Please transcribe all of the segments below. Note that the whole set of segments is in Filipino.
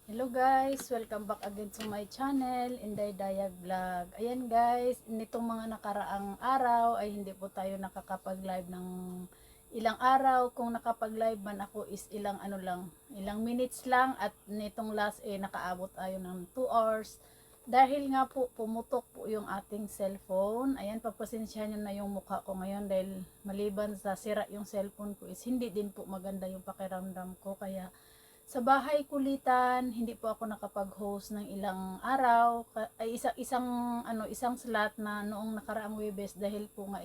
Hello guys, welcome back again to my channel, Inday Dayag Vlog. Ayan guys, nitong mga nakaraang araw ay hindi po tayo nakakapag-live ng ilang araw. Kung nakapag-live man ako is ilang ilang minutes lang, at nitong last nakaabot tayo ng 2 hours. Dahil nga po pumutok po yung ating cellphone. Ayan, pagpasensyahan nyo na yung mukha ko ngayon dahil maliban sa sira yung cellphone ko is hindi din po maganda yung pakiramdam ko, kaya sa bahay kulitan, hindi po ako nakapag-host ng ilang araw, ay isang slot na noong nakaraang Webes, dahil po nga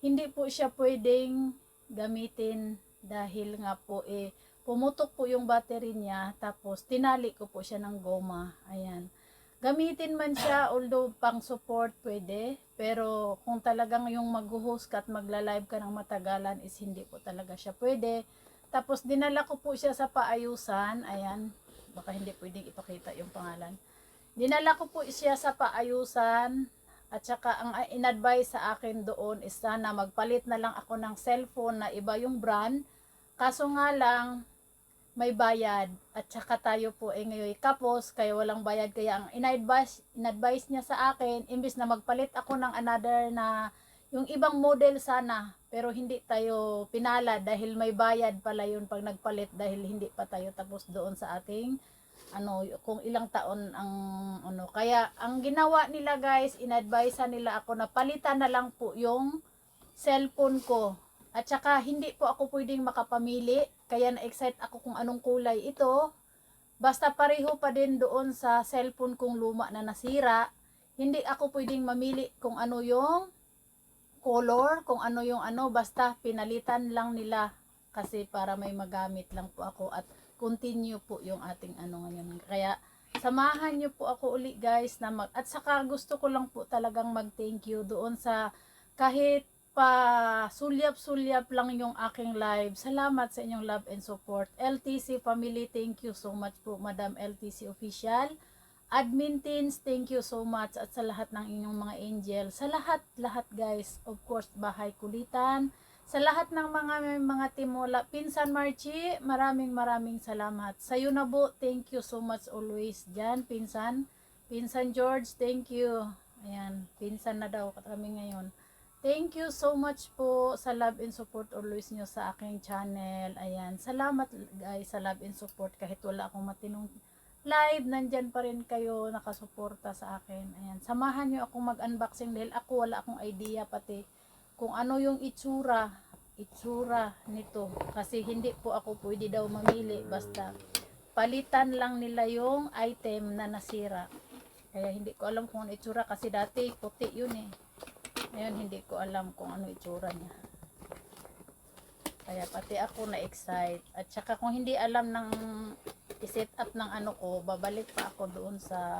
hindi po siya pwedeng gamitin dahil nga po pumutok po yung battery niya, tapos tinali ko po siya ng goma. Ayan. Gamitin man siya, although pang support pwede, pero kung talagang yung mag-host ka at magla-live ka ng matagalan is hindi po talaga siya pwede. Tapos dinala ko po siya sa paayusan. Ayan, baka hindi pwedeng ipakita yung pangalan. Dinala ko po siya sa paayusan, at saka ang in-advise sa akin doon is sana magpalit na lang ako ng cellphone na iba yung brand. Kaso nga lang may bayad, at saka tayo po ngayon kapos kaya walang bayad, kaya ang in-advise niya sa akin, imbis na magpalit ako ng another na yung ibang model sana, pero hindi tayo pinala dahil may bayad pala yun pag nagpalit, dahil hindi pa tayo tapos doon sa ating kung ilang taon ang kaya ang ginawa nila guys, in-advise nila ako na palitan na lang po yung cellphone ko. At saka hindi po ako pwedeng makapamili, kaya na-excite ako kung anong kulay ito. Basta pareho pa din doon sa cellphone kong luma na nasira. Hindi ako pwedeng mamili kung ano yung color, kung ano yung basta pinalitan lang nila, kasi para may magamit lang po ako at continue po yung ating ngayon. Kaya samahan nyo po ako uli guys na at saka gusto ko lang po talagang mag thank you doon sa kahit pa sulyap-sulyap lang yung aking live. Salamat sa inyong love and support. LTC family, thank you so much po, Madam LTC official. Admin teens, thank you so much, at sa lahat ng inyong mga angel, sa lahat guys, of course bahay kulitan, sa lahat ng mga timola, Pinsan Marchi, maraming salamat. Sa Yunabo, thank you so much always dyan, Pinsan George, thank you. Ayan, pinsan na daw kami ngayon. Thank you so much po sa love and support always nyo sa aking channel. Ayan, salamat guys sa love and support, kahit wala akong matinong live, nandyan pa rin kayo nakasuporta sa akin. Ayan, samahan nyo akong mag-unboxing dahil ako wala akong idea pati kung ano yung itsura nito, kasi hindi po ako pwede daw mamili, basta palitan lang nila yung item na nasira. Kaya hindi ko alam kung ano itsura, kasi dati puti yun ngayon hindi ko alam kung ano itsura niya. Kaya pati ako na-excite. At saka kung hindi alam ng i-set up ng ko, babalik pa ako doon sa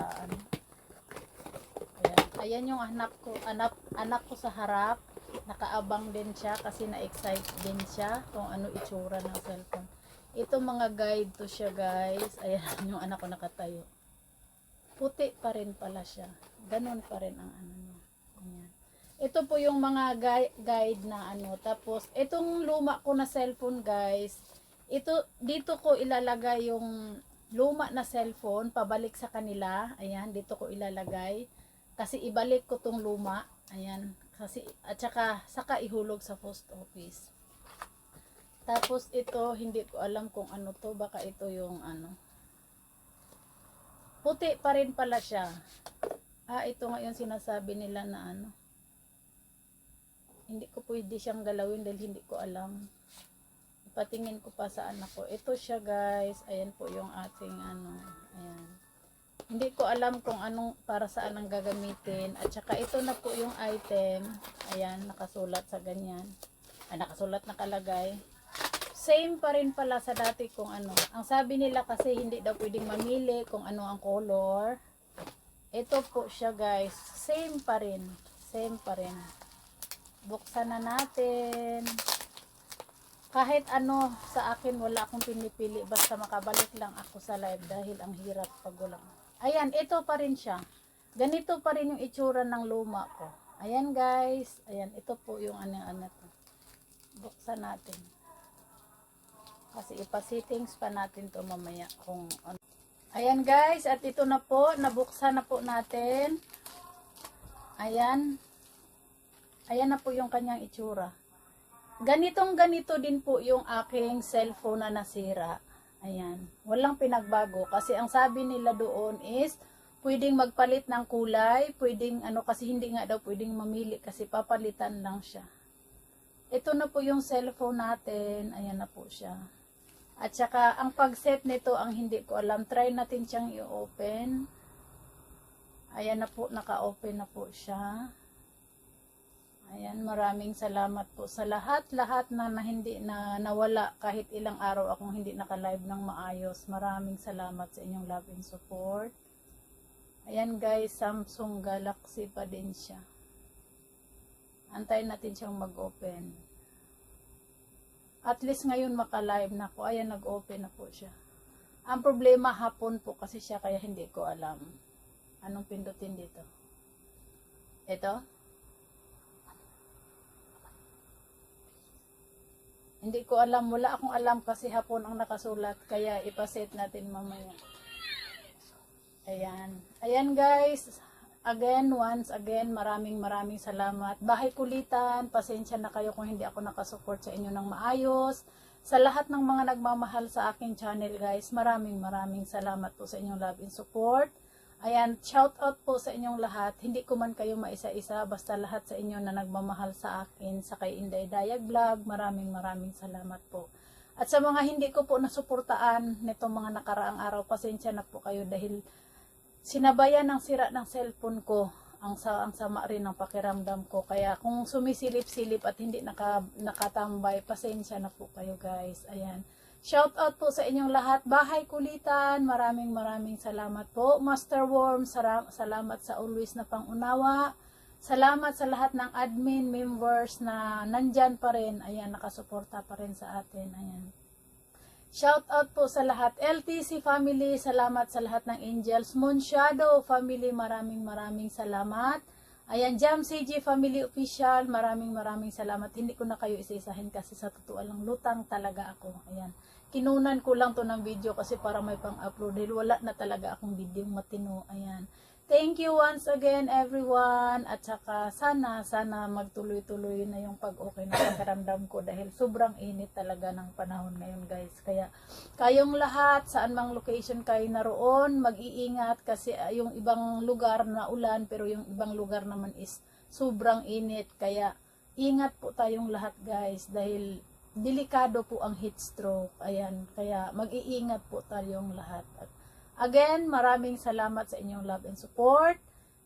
Ayan yung anak ko sa harap. Nakaabang din siya kasi na-excite din siya kung ano itsura ng cellphone. Ito mga guide to siya guys. Ayan yung anak ko nakatayo. Puti pa rin pala siya. Ganon pa rin ang niya. Ayan. Ito po yung mga guide na Tapos, itong luma ko na cellphone guys, dito ko ilalagay yung luma na cellphone, pabalik sa kanila. Ayan, dito ko ilalagay. Kasi ibalik ko tong luma. Ayan. Kasi, at saka ihulog sa post office. Tapos ito, hindi ko alam kung ano to. Baka ito yung puti pa rin pala siya. Ito nga yung sinasabi nila na hindi ko pwede siyang galawin dahil hindi ko alam. Ipatingin ko pa sa anak ko. Ito siya guys. Ayan po yung ating Ayan. Hindi ko alam kung anong para saan ang gagamitin. At saka ito na po yung item. Ayan, nakasulat sa ganyan. Nakasulat, nakalagay. Same pa rin pala sa dati kung Ang sabi nila kasi hindi daw pwedeng mamili kung ano ang color. Ito po siya guys. Same pa rin. Same pa rin. Buksan na natin. Kahit sa akin wala akong pinipili, basta makabalik lang ako sa live dahil ang hirap pag walang. Ayan, ito pa rin siya. Ganito pa rin yung itsura ng luma ko. Ayan guys. Ayan, ito po yung to. Buksan natin. Kasi ipa-settings pa natin to mamaya kung Ayan guys, at ito na po, nabuksan na po natin. Ayan. Ayan na po yung kanyang itsura. Ganito din po yung aking cellphone na nasira. Ayan. Walang pinagbago. Kasi ang sabi nila doon is, pwedeng magpalit ng kulay. Pwedeng kasi hindi nga daw pwedeng mamili kasi papalitan lang siya. Ito na po yung cellphone natin. Ayan na po siya. At saka, ang pag-set nito, ang hindi ko alam. Try natin siyang i-open. Ayan na po, naka-open na po siya. Ayan, maraming salamat po sa lahat na hindi na nawala kahit ilang araw akong hindi naka-live ng maayos. Maraming salamat sa inyong love and support. Ayan guys, Samsung Galaxy pa din siya. Antayin natin siyang mag-open. At least ngayon maka-live na ako. Ayan, nag-open na po siya. Ang problema hapon po kasi siya kaya hindi ko alam. Anong pindutin dito? Ito? Hindi ko alam. Wala akong alam kasi hapon ang nakasulat. Kaya ipaset natin mamaya. Ayan. Ayan guys. Again, once again, maraming salamat. Bahay Kulitan, pasensya na kayo kung hindi ako nakasupport sa inyo ng maayos. Sa lahat ng mga nagmamahal sa aking channel guys, maraming salamat po sa inyong love and support. Ayan, shout out po sa inyong lahat. Hindi ko man kayo maisa-isa, basta lahat sa inyo na nagmamahal sa akin, sa kay Inday Dayag Vlog, maraming salamat po. At sa mga hindi ko po nasuportaan nitong mga nakaraang araw, pasensya na po kayo dahil sinabayan ng sira ng cellphone ko. Ang sama rin ng pakiramdam ko. Kaya kung sumisilip-silip at hindi nakatambay, pasensya na po kayo guys. Ayan. Shout out po sa inyong lahat. Bahay Kulitan, maraming salamat po. Master Worm, salamat sa always na pangunawa. Salamat sa lahat ng admin members na nandyan pa rin. Ayan, nakasuporta pa rin sa atin. Ayan. Shout out po sa lahat. LTC family, salamat sa lahat ng Angels. Moon Shadow family, maraming salamat. Ayan, Jam CG family official, maraming salamat. Hindi ko na kayo isa-isahin kasi sa totoo lang, lutang talaga ako. Ayan. Kinunan ko lang to ng video kasi para may pang-upload dahil wala na talaga akong video matino. Ayan. Thank you once again everyone. At saka sana magtuloy-tuloy na yung pag-okay na pagkaramdam ko dahil sobrang init talaga ng panahon ngayon guys. Kaya kayong lahat, saan mang location kayo naroon, mag-iingat kasi yung ibang lugar na ulan pero yung ibang lugar naman is sobrang init. Kaya ingat po tayong lahat guys dahil delikado po ang heat stroke. Ayan, kaya mag-iingat po tayong lahat. At again, maraming salamat sa inyong love and support.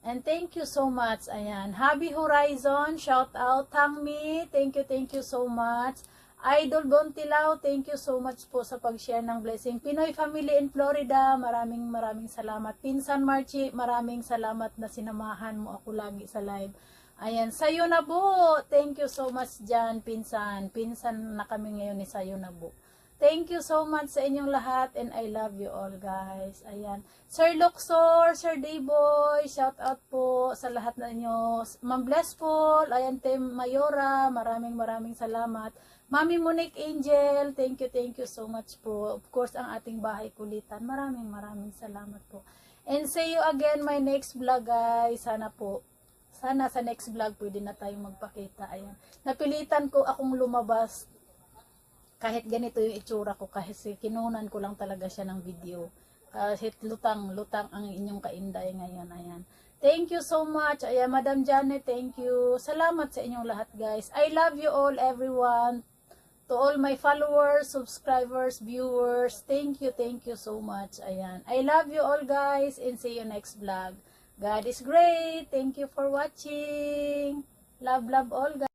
And thank you so much. Ayan. Happy Horizon, shout out. Tangmi, thank you so much. Idol Bontilao, thank you so much po sa pag-share ng blessing. Pinoy Family in Florida, maraming salamat. Pinsan Marchi, maraming salamat na sinamahan mo ako lagi sa live. Ayan, Sayo na po. Thank you so much dyan, Pinsan. Pinsan na kami ngayon ni Sayo na po. Thank you so much sa inyong lahat and I love you all guys. Ayan. Sir Luxor, Sir Dayboy, shout out po sa lahat na inyo. Ma'am Blessful, ayan, Team Mayora, maraming salamat. Mami Monique Angel, thank you so much po. Of course, ang ating Bahay Kulitan, maraming salamat po. And see you again my next vlog guys. Sana sa next vlog pwede na tayong magpakita. Ayan. Napilitan ko akong lumabas kahit ganito yung itsura ko kasi kinunan ko lang talaga siya ng video. Kahit lutang ang inyong kainday ngayon. Ayan. Thank you so much. Ayan, Madam Janet, thank you. Salamat sa inyong lahat guys. I love you all everyone. To all my followers, subscribers, viewers, thank you so much. Ayan. I love you all guys and see you next vlog. God is great. Thank you for watching. Love all guys.